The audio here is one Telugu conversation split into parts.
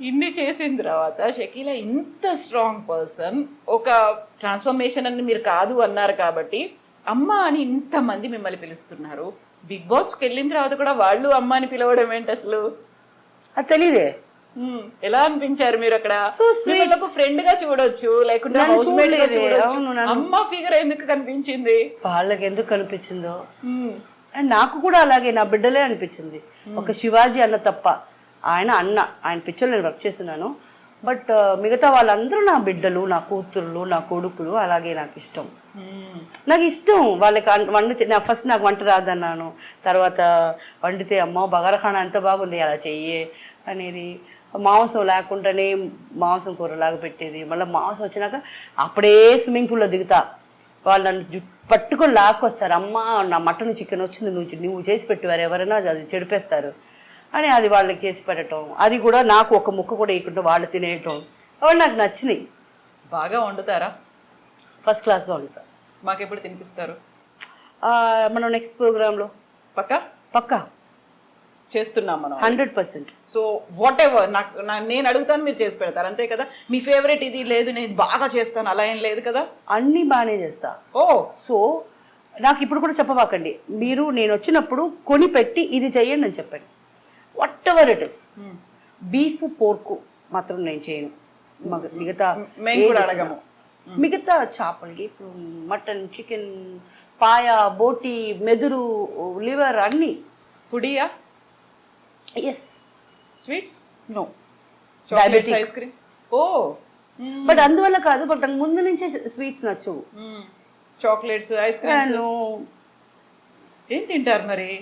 ఇన్ని చేసిన తర్వాత షకీల ఇంత స్ట్రాంగ్ పర్సన్, ఒక ట్రాన్స్ఫర్మేషన్ అని మీరు కాదు అన్నారు కాబట్టి అమ్మ అని ఇంతమంది మిమ్మల్ని పిలుస్తున్నారు. బిగ్ బాస్కి వెళ్ళిన తర్వాత కూడా వాళ్ళు అమ్మ అని పిలవడం ఏంటి అసలు? అది తెలీదే. ఎలా అనిపించారు మీరు అక్కడ? ఫ్రెండ్ గా చూడొచ్చు, లేకుంటే అమ్మ ఫిగర్ ఎందుకు కనిపించింది? వాళ్ళకి ఎందుకు కనిపించిందో అండ్ నాకు కూడా అలాగే నా బిడ్డలే అనిపించింది. ఒక శివాజీ అన్న తప్ప, ఆయన పిక్చర్ నేను వర్క్ చేస్తున్నాను. బట్ మిగతా వాళ్ళందరూ నా బిడ్డలు, నా కూతుర్లు, నా కొడుకులు. అలాగే నాకు ఇష్టం. వాళ్ళకి వండితే ఫస్ట్ నాకు వంట రాదన్నాను, తర్వాత వండితే అమ్మ బగారఖానా ఎంత బాగుంది అలా చెయ్యే అనేది. మాంసం లేకుండానే మాంసం కూరలాగా పెట్టేది. మళ్ళీ మాంసం వచ్చినాక అప్పుడే స్విమ్మింగ్ పూల్లో దిగుతా. వాళ్ళు నన్ను పట్టుకొని లాక్కొస్తారు. అమ్మ నా మటన్ చికెన్ వచ్చింది, నువ్వు చేసి పెట్టేవారు, ఎవరైనా అది చెడిపేస్తారు అని అది వాళ్ళకి చేసి పెట్టడం. అది కూడా నాకు ఒక ముక్క కూడా వేయకుండా వాళ్ళు తినేయటం, అవి నాకు నచ్చినాయి. బాగా వండుతారా? ఫస్ట్ క్లాస్గా వండుతారు. మాకెప్పుడు తినిపిస్తారు? మనం నెక్స్ట్ ప్రోగ్రాంలో పక్కా చేస్తున్నాం మనం 100%. సో వాట్ ఎవర్ నేను అడుగుతాను, మీరు చేసి పెడతారు అంతే కదా? మీ ఫేవరెట్ ఇది లేదు, నేను బాగా చేస్తాను అలా ఏం లేదు కదా? అన్నీ బాగానే చేస్తా. సో నాకు ఇప్పుడు కూడా చెప్పబాకండి. నేను వచ్చినప్పుడు కొని పెట్టి ఇది చెయ్యండి అని చెప్పండి. What ever it is. Beef పోర్కు మాత్రం నేను చేయను. మిగతా చేపలకి ఇప్పుడు మటన్, చికెన్, పాయ, బోటి, మెదురు, లివర్ అన్నీ. ఫుడియా? Yes. Sweets? No. Diabetic ice cream? But అందువల్ల కాదు, బట్ నాకు ముందు నుంచే స్వీట్స్ నచ్చవు. చాక్లెట్స్, ఐస్ క్రీమ్స్ ఏం తింటారు మరి?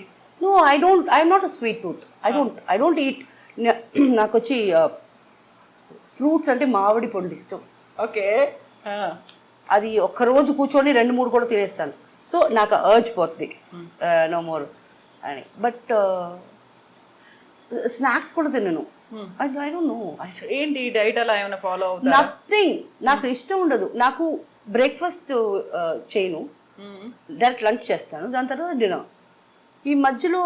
No, I'm not a sweet tooth. I don't eat. నాకు వచ్చి ఫ్రూట్స్ అంటే మామిడి పండు ఇష్టం. ఓకే. అది ఒక్కరోజు కూర్చొని 2-3 కూడా తినేస్తాను. సో నాకు అర్జ్ పోతుంది నో మోర్ అని. బట్ స్నాక్స్ కూడా తినను. I don't know. ఏంటి డైట్ అలా ఏమైనా ఫాలో అవుతారా? నథింగ్. నాకు ఇష్టం ఉండదు. నాకు బ్రేక్ఫాస్ట్ చేయను, డైరెక్ట్ లంచ్ చేస్తాను, దాని తర్వాత డిన్నర్. ఈ మధ్యలో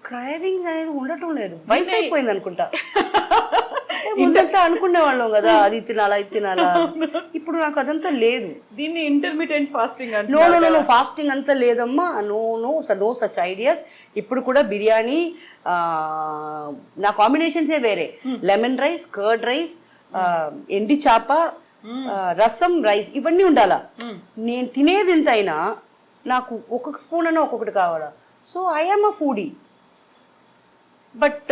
క్రైవింగ్స్ అనేది ఉండటం లేదు. వయసు అయిపోయింది అనుకుంటా. ముందంతా అనుకునే వాళ్ళం కదా, అది తినాలా ఇది తినాలా. ఇప్పుడు నాకు అదంతా లేదు. దీన్ని ఇంటర్మీడియట్ ఫాస్టింగ్ అంటే నో ఫాస్టింగ్ అంతా లేదమ్మా. No such ideas. ఇప్పుడు కూడా బిర్యానీ నా కాంబినేషన్సే వేరే. లెమన్ రైస్, కర్డ్ రైస్, ఎండి చేప, రసం, రైస్, ఇవన్నీ ఉండాలా. నేను తినేది ఎంత అయినా నాకు ఒక్కొక్క స్పూన్ అయినా ఒక్కొక్కటి కావాలా. So I am a foodie. But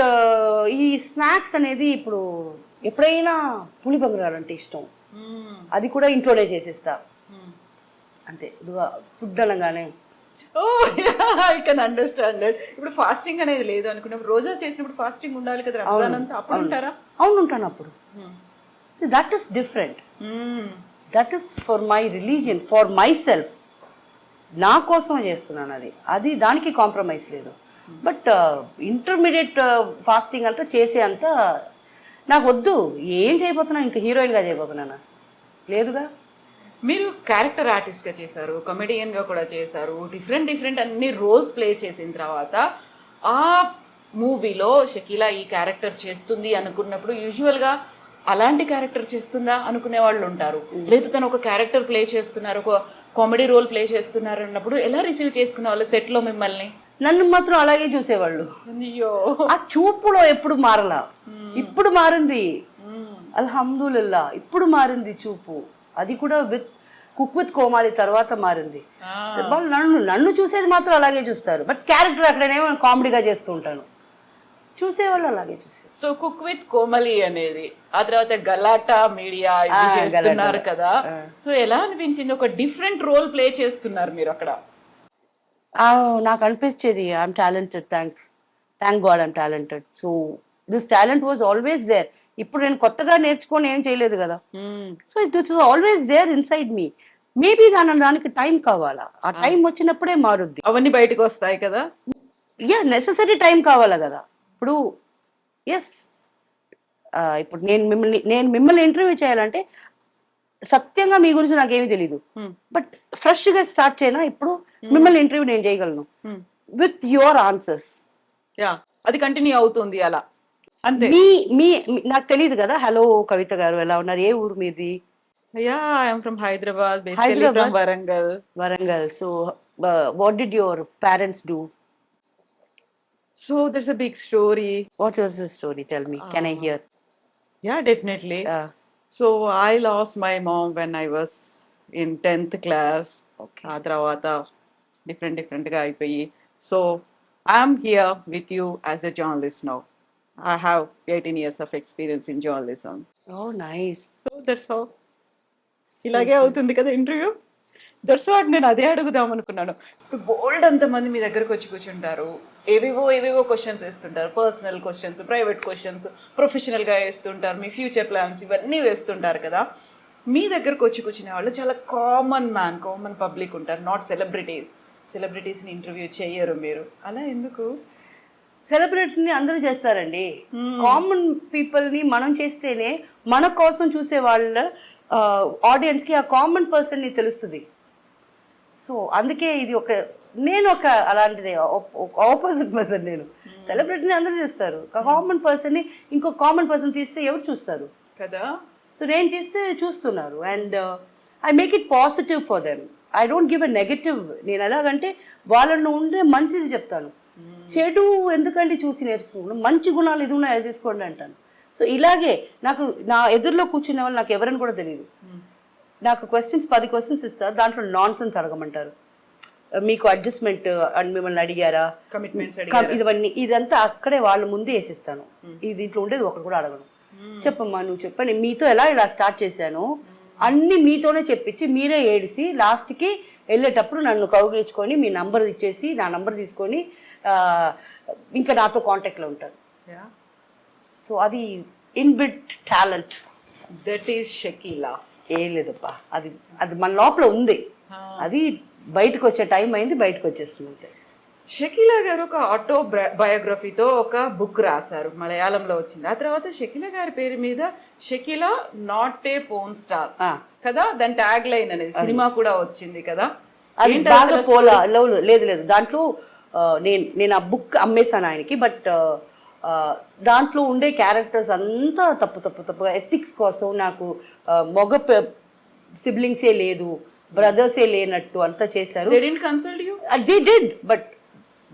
ఈ స్నాక్స్ అనేది ఇప్పుడు ఎప్పుడైనా పులిబంగారంటే ఇష్టం, అది కూడా ఇంట్లోనే చేసేస్తా అంతే. ఫుడ్ అనగానే ఐ కెన్ అండర్స్టాండ్ దట్. ఇప్పుడు ఫాస్టింగ్ అనేది లేదు అనుకున్నప్పుడు, రోజా చేసినప్పుడు ఫాస్టింగ్ ఉండాలి కదా, రంజాన్ అంతా. అప్పుడు ఉంటారా? అవును, ఉంటాను అప్పుడు. So that is different. That is for my religion, for my self. నా కోసం చేస్తున్నాను అది దానికి కాంప్రమైజ్ లేదు. బట్ ఇంటర్మీడియట్ ఫాస్టింగ్ అంతా చేసే అంతా నాకు వద్దు. ఏం చేయబోతున్నాను? ఇంకా హీరోయిన్గా చేయబోతున్నానా? లేదుగా. మీరు క్యారెక్టర్ ఆర్టిస్ట్గా చేశారు, కమెడియన్గా కూడా చేశారు, డిఫరెంట్ అన్ని రోల్స్ ప్లే చేసిన తర్వాత ఆ మూవీలో షకీలా ఈ క్యారెక్టర్ చేస్తుంది అనుకున్నప్పుడు యూజువల్గా అలాంటి క్యారెక్టర్ చేస్తుందా అనుకునే వాళ్ళు ఉంటారు. లేదు తను ఒక క్యారెక్టర్ ప్లే చేస్తున్నారు, ఒక కామెడీ రోల్ ప్లే చేస్తున్నారు అన్నప్పుడు ఎలా రిసీవ్ చేసుకునే వాళ్ళు సెట్లో మిమ్మల్ని? నన్ను మాత్రం అలాగే చూసేవాళ్ళు. అయ్యో, ఆ చూపులో ఎప్పుడు మారలా. ఇప్పుడు మారింది, అల్హమ్దులిల్లా. ఇప్పుడు మారింది చూపు. అది కూడా కుక్ విత్ కోమాలి తర్వాత మారింది. వాళ్ళు నన్ను చూసేది మాత్రం అలాగే చూస్తారు. బట్ క్యారెక్టర్ అక్కడనేమో కామెడీగా చేస్తూ ఉంటాను, చూసేవాళ్ళు అలాగే చూసారు. సో కుక్ విత్ కోమలి అనేది, ఆ తర్వాత గలాటా మీడియా చేస్తున్నారు కదా. సో ఎలా అనిపించింది? ఒక డిఫరెంట్ రోల్ ప్లే చేస్తున్నారు మీరు అక్కడ. నాకు అనిపించేది I'm talented. Thank God I'm talented. So this talent was always there. ఇప్పుడు నేను కొత్తగా నేర్చుకొని ఏం చేయలేదు కదా. So it was always there inside me. Maybe దానికి టైం కావాలా. ఆ టైం వచ్చినప్పుడే మారుద్ది, అవన్నీ బయటకు వస్తాయి కదా. నెససరీ టైం కావాలా కదా. ఇప్పుడు ఇప్పుడు నేను మిమ్మల్ని ఇంటర్వ్యూ చేయాలంటే సత్యంగా మీ గురించి నాకేమీ తెలీదు. బట్ ఫ్రెష్ గా స్టార్ట్ చేయనా ఇప్పుడు మిమ్మల్ని ఇంటర్వ్యూ నేను చేయగలను విత్ యువర్ ఆన్సర్స్. అది కంటిన్యూ అవుతుంది అలా. అంతే. నాకు తెలియదు కదా. హలో కవిత గారు, ఎలా ఉన్నారు, ఏ ఊరు మీది? Yeah, I'm from Hyderabad, basically Hyderabad, from Warangal. Warangal. So what did your parents do? So there's a big story. What was the story? Tell me, can I here? Yeah, definitely. So I lost my mom when I was in 10th class. Okay. ఆ తర్వాత డిఫరెంట్గా అయిపోయి, so I'm here with you as a journalist now. I have 18 years of experience in journalism. Oh nice. So that's how. ఇలాగే అవుతుంది కదా ఇంటర్వ్యూ. దట్స్ వాట్, నేను అదే అడుగుదాం అనుకున్నాను. ఇప్పుడు బోల్డ్ అంతమంది మీ దగ్గరకు వచ్చి కూర్చుంటారు, ఏవేవో క్వశ్చన్స్ వేస్తుంటారు, పర్సనల్ క్వశ్చన్స్, ప్రైవేట్ క్వశ్చన్స్, ప్రొఫెషనల్గా వేస్తుంటారు, మీ ఫ్యూచర్ ప్లాన్స్ ఇవన్నీ వేస్తుంటారు కదా. మీ దగ్గరకు వచ్చి కూర్చునే వాళ్ళు చాలా కామన్ పబ్లిక్ ఉంటారు, నాట్ సెలబ్రిటీస్ని ఇంటర్వ్యూ చేయరు మీరు. అలా ఎందుకు? సెలబ్రిటీని అందరూ చేస్తారండి. కామన్ పీపుల్ని మనం చేస్తేనే మన కోసం చూసే వాళ్ళ ఆడియన్స్కి ఆ కామన్ పర్సన్ని తెలుస్తుంది. సో అందుకే ఇది నేను అలాంటిదే, ఆపోజిట్ పర్సన్. నేను సెలబ్రిటీని అందరూ చేస్తారు, కామన్ పర్సన్ని ఇంకో కామన్ పర్సన్ తీస్తే ఎవరు చూస్తారు కదా. సో నేను చేస్తే చూస్తున్నారు. And I make it positive for them. I don't give a negative. నేను ఎలాగంటే వాళ్ళను ఉండే మంచిది చెప్తాను, చెడు ఎందుకంటే చూసి నేర్చుకున్నాను, మంచి గుణాలు ఇది ఉన్నాయి అది తీసుకోండి అంటాను. సో ఇలాగే నాకు నా ఎదురులో కూర్చునే వాళ్ళు నాకు ఎవరని కూడా తెలియదు. నాకు 10 క్వశ్చన్స్ ఇస్తారు, దాంట్లో నాన్ సెన్స్ అడగమంటారు. మీకు అడ్జస్ట్మెంట్ అని మిమ్మల్ని అడిగారా, కమిట్మెంట్స్ ఇదంతా అక్కడే వాళ్ళ ముందే వేసిస్తాను. ఈ దీంట్లో ఉండేది ఒకటి కూడా అడగను. చెప్పమ్మా నువ్వు చెప్పండి, మీతో ఇలా స్టార్ట్ చేశాను అన్ని మీతోనే చెప్పించి మీరే ఏడిసి లాస్ట్కి వెళ్ళేటప్పుడు నన్ను కౌగిలించుకొని మీ నంబర్ ఇచ్చేసి నా నంబర్ తీసుకొని ఇంకా నాతో కాంటాక్ట్లో ఉంటారు. సో అది inbuilt talent. That is Shakeela. ఏం లేదప్పా, అది మన లోపల ఉంది. అది బయటకు వచ్చే టైం అయింది, బయటకు వచ్చేస్తుంది అంతే. షకీలా గారు ఒక ఆటో బయోగ్రఫీతో ఒక బుక్ రాశారు, మలయాళంలో వచ్చింది. ఆ తర్వాత షకీలా గారి పేరు మీద Shakeela not a porn star కదా, దాని ట్యాగ్ లైన్ అనేది సినిమా కూడా వచ్చింది కదా. అది బాగా లేదు దాంట్లో నేను ఆ బుక్ అమ్మేశాను ఆయనకి. బట్ దాంట్లో ఉండే క్యారెక్టర్స్ అంతా తప్పుగా ఎథిక్స్ కోసం నాకు మగ సిబ్లింగ్సే లేదు, బ్రదర్సే లేనట్టు అంతా చేశారు. They did, but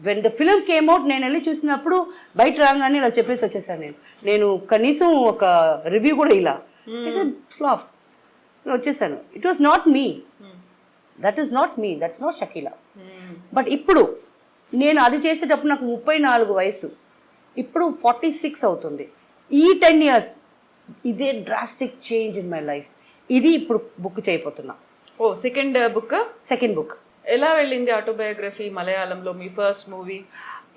when the film came out నేను వెళ్ళి చూసినప్పుడు బయట రాగానే ఇలా చెప్పేసి వచ్చేసాను. నేను కనీసం ఒక రివ్యూ కూడా ఇలా ఫ్లాప్ వచ్చేసాను. It was not me, that is not me, that's not Shakeela. But ఇప్పుడు నేను అది చేసేటప్పుడు నాకు 34 వయసు, ఇప్పుడు 46 అవుతుంది. ఈ 10 years ఇదే drastic change in my life. ఇది ఇప్పుడు బుక్ చేయబోతున్నా. సెకండ్ బుక్ ఎలా వెళ్ళింది ఆటోబయోగ్రఫీ మలయాళంలో, మీ first movie?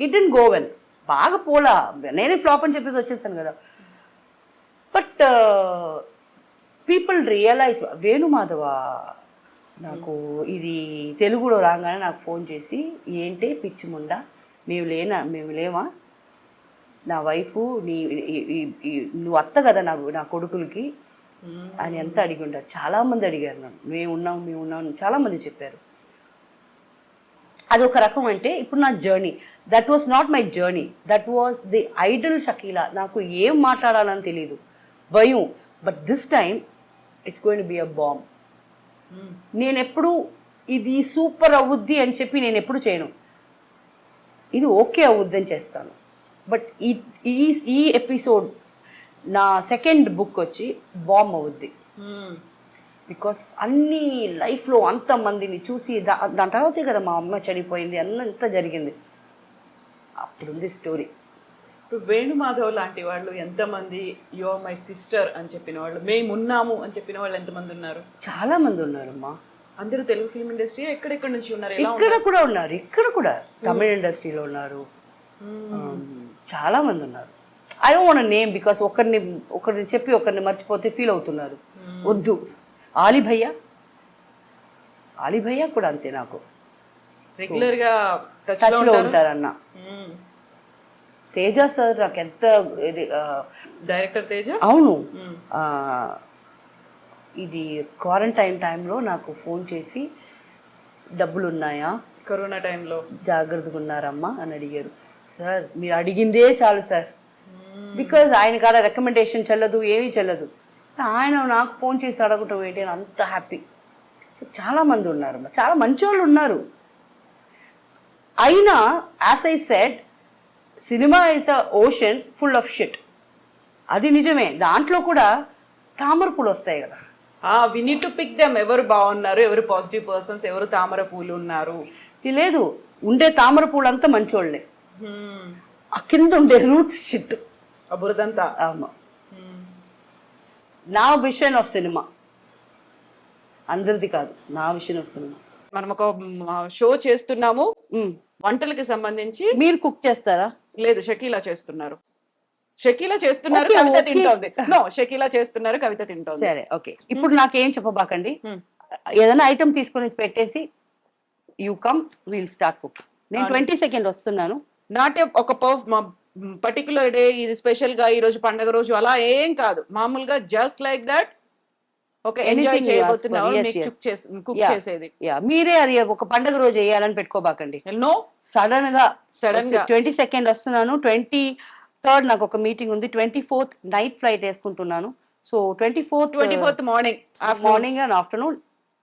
It didn't go well, బాగా పోలా, నేనే ఫ్లాప్ అని చెప్పేసి వచ్చేసాను కదా. బట్ పీపుల్ రియలైజ్, వేణుమాధవ నాకు ఇది తెలుగులో రాగానే నాకు ఫోన్ చేసి, ఏంటి పిచ్చి ముండా మేము లేమా, నా వైఫ్ నువ్వు అత్త కదా నా కొడుకులకి అని ఎంత అడిగి ఉంటారు. చాలామంది అడిగారు నన్ను, మేము ఉన్నాం చాలామంది చెప్పారు. అదొక రకం. అంటే ఇప్పుడు నా journey, that was not my journey, that was the Idol Shakeela. నాకు ఏం మాట్లాడాలని తెలీదు, భయం. But this time it's going to be a bomb. నేను ఎప్పుడు ఇది సూపర్ అవుద్ది అని చెప్పి నేను ఎప్పుడు చేయను, ఇది ఓకే అవుద్ది అని చేస్తాను. బట్ ఈ ఎపిసోడ్ నా సెకండ్ బుక్ వచ్చి బాంబ్ అవుద్ది. బికాస్ అన్ని లైఫ్లో అంతమందిని చూసి దాని తర్వాతే కదా మా అమ్మ చనిపోయింది, అంతా జరిగింది. అప్పుడుంది స్టోరీ. ఇప్పుడు వేణుమాధవ్ లాంటి వాళ్ళు ఎంతమంది, యు ఆర్ మై సిస్టర్ అని చెప్పిన వాళ్ళు, మేమున్నాము అని చెప్పిన వాళ్ళు ఎంతమంది ఉన్నారు? చాలా మంది ఉన్నారమ్మా. అందరూ తెలుగు ఫిల్మ్ ఇండస్ట్రీ ఎక్కడెక్కడ నుంచి ఉన్నారు? ఇక్కడ కూడా ఉన్నారు, ఇక్కడ కూడా తమిళ ఇండస్ట్రీలో ఉన్నారు, చాలా మంది ఉన్నారు. I don't want name because ఒకరిని చెప్పి ఒకరిని మర్చిపోతే ఫీల్ అవుతున్నారు, వద్దు. ఆలీ భయ్యా కూడా అంతే, నాకు రెగ్యులర్ గా టచ్ లో ఉంటారన్న. తేజ సార్ నాకు ఎంత డైరెక్టర్ తేజ. అవును, ఇది క్వారంటైన్ టైంలో నాకు ఫోన్ చేసి, డబ్బులు ఉన్నాయా, కరోనా టైంలో జాగ్రత్తగా ఉన్నారమ్మా అని అడిగారు. సార్ మీరు అడిగిందే చాలు సార్, బికాజ్ ఆయన కాడ రికమెండేషన్ చెల్లదు, ఏమీ చెల్లదు. ఆయన నాకు ఫోన్ చేసి అడగటం ఏంటి అని అంత హ్యాపీ. సో చాలామంది ఉన్నారు, చాలా మంచి వాళ్ళు ఉన్నారు. అయినా as I said, cinema is a ocean full of shit. అది నిజమే. దాంట్లో కూడా తామర పూలు వస్తాయి కదా. We need to pick them. ఎవరు బాగున్నారు, ఎవరు పాజిటివ్ పర్సన్స్, ఎవరు తామర పూలు ఉన్నారు. ఇది లేదు, ఉండే తామర పూలు అంతా మంచోళ్ళే, ఆ కింద ఉండే రూట్స్ షిట్, బురదంతా. అవును. నా విషన్ ఆఫ్ సినిమా, అందరిది కాదు, నా విషన్ ఆఫ్ సినిమా. మనం ఒక షో చేస్తున్నాము వంటలకి సంబంధించి. మీరు కుక్ చేస్తారా? లేదు, షకీలా చేస్తున్నారు. షకీలా చేస్తున్నారు, Okay, కవిత okay. తింటోంది. నో, షకీలా చేస్తున్నారు, కవిత తింటోంది. సరే, ఓకే. ఇప్పుడు నాకేం చెప్పబాకండి. ఏదైనా ఐటమ్ తీసుకొని పెట్టేసి you come, will start cooking. నేను 20 సెకండ్ వస్తున్నాను. నాట్ ఒక పర్టికులర్ డే, ఇది స్పెషల్ గా ఈ రోజు పండగ రోజు అలా ఏం కాదు. మామూలుగా జస్ట్ లైక్ దట్ ఒక enjoy Anything you ask for. చేయబోతున్నావు, Yes, మీకు yes. Cook Yeah. చేసేది. యా, మీరే అది ఒక పండగ రోజు వేయాలని పెట్టుకోబాకండి. నో, సడన్ గా Sudden గా. 20 సెకండ్ వస్తున్నాను. 23rd నాకు ఒక మీటింగ్ ఉంది. 24th నైట్ ఫ్లైట్ వేసుకుంటున్నాను. So 24th morning morning and afternoon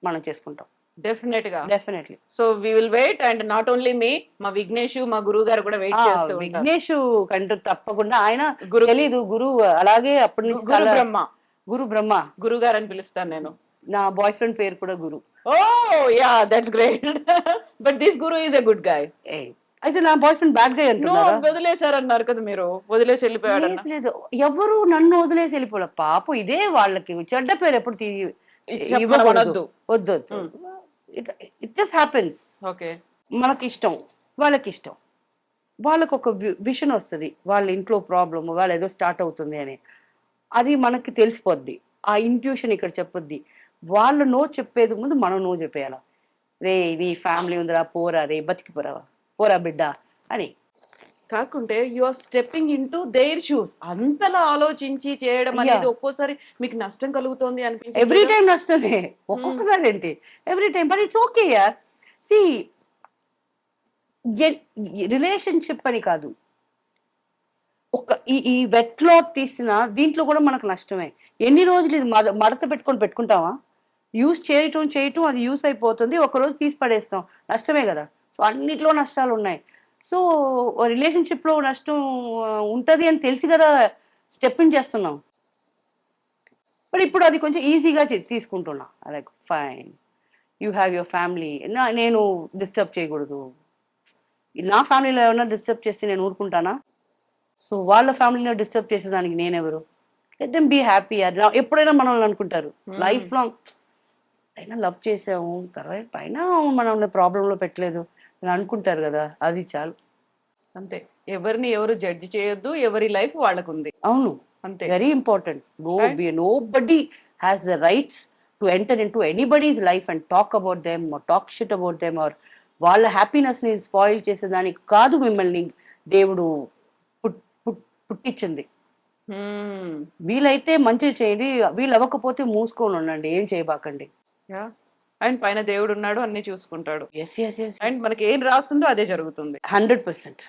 మనం చేసుకుంటాం డెఫినెట్ గా. Definitely. So we will wait. And not only మీ, మా విఘ్నేష్, మా గురువు గారు కూడా వెయిట్ చేస్తూ ఉంటారు. విఘ్నేష్ కంటూ తప్పకుండా. ఆయన గురు- తెలీదు గురువు, అలాగే అప్పటి నుంచి గురు బ్రహ్మ, గురు బ్రహ్మ. గురువు గారు అని పిలుస్తాను నేను. నా బాయ్ ఫ్రెండ్ పేరు కూడా Guru. Oh yeah, that's great. But this Guru is a good guy. అయితే నా బాయ్ ఫ్రెండ్ బ్యాడ్ గా నో, అంటున్నారా? వదిలేశారన్నారు కదా మీరు, వదిలేసి వెళ్ళిపోయాడు. లేదు, లేదు, ఎవరు నన్ను వదిలేసి వెళ్ళిపోలే. పాపం ఇదే వాళ్ళకి చెడ్డ పేరు ఎప్పుడు ఇవ్వకూడదు. వద్దు వద్దు. It just happens. ఓకే, మనకి ఇష్టం, వాళ్ళకి ఇష్టం, వాళ్ళకు ఒక విషన్ వస్తుంది, వాళ్ళ ఇంట్లో ప్రాబ్లమ్, వాళ్ళు ఏదో స్టార్ట్ అవుతుంది అని. అది మనకి తెలిసిపోద్ది. ఆ ఇంట్యూషన్ ఇక్కడ చెప్పొద్ది. వాళ్ళు నో చెప్పేది ముందు మనం నో చెప్పేయాల. రే, నీ ఫ్యామిలీ ఉందిరా, పోరా రే, బతికిపోరా, పోరా బిడ్డ అని. కాకుంటే you are stepping into their shoes. అంతలా ఆలోచించి చేయడం అనేది ఒక్కోసారి మీకు నష్టం కలుగుతోంది అనిపించింది. ఎవ్రీ టైం నష్టమే, ఒక్కొక్కసారి ఏంటి every time. But it's okay యార్. సి, రిలేషన్షిప్ అని కాదు, ఒక ఈ వెట్ క్లాత్ తీసిన దీంట్లో కూడా మనకు నష్టమే. ఎన్ని రోజులు ఇది మడత పెట్టుకుంటావా? యూస్ చేయటం అది యూస్ అయిపోతుంది, ఒకరోజు తీసి పడేస్తాం, నష్టమే కదా. సో అన్నిట్లో నష్టాలు ఉన్నాయి. సో రిలేషన్షిప్లో నష్టం ఉంటుంది అని తెలిసి కదా స్టెప్ ఇన్ చేస్తున్నాం. బట్ ఇప్పుడు అది కొంచెం ఈజీగా తీసుకుంటున్నా. Like fine, you have your family, నేను డిస్టర్బ్ చేయకూడదు. నా ఫ్యామిలీలో ఏమైనా డిస్టర్బ్ చేస్తే నేను ఊరుకుంటానా? సో వాళ్ళ ఫ్యామిలీలో డిస్టర్బ్ చేసేదానికి నేనెవరు? Let them be happy. ఎప్పుడైనా మనల్ని అనుకుంటారు లైఫ్ లాంగ్, అయినా లవ్ చేసాము, తర్వాత పైన మనల్ని ప్రాబ్లంలో పెట్టలేదు అని అనుకుంటారు కదా, అది చాలు. అంతే. ఎవరిని ఎవరు జడ్జి చేయొద్దు, ఎవరి లైఫ్ వాళ్ళకుంది. అవును, అంతే. Very important. Nobody has the rights to enter into anybody's life and talk about them, talk shit about them, or వాళ్ళ హ్యాపీనెస్ ని స్పాయిల్ చేసేదానికి కాదు మిమ్మల్ని దేవుడు పుట్టించింది. వీలైతే మంచిగా చేయండి, వీళ్ళు అవ్వకపోతే మూసుకొని ఉండండి, ఏం చేయబాకండి. అండ్ పైన దేవుడు ఉన్నాడు, అన్ని చూసుకుంటాడు. Yes yes yes. అండ్ మనకి ఏం రాస్తుందో అదే జరుగుతుంది. 100%.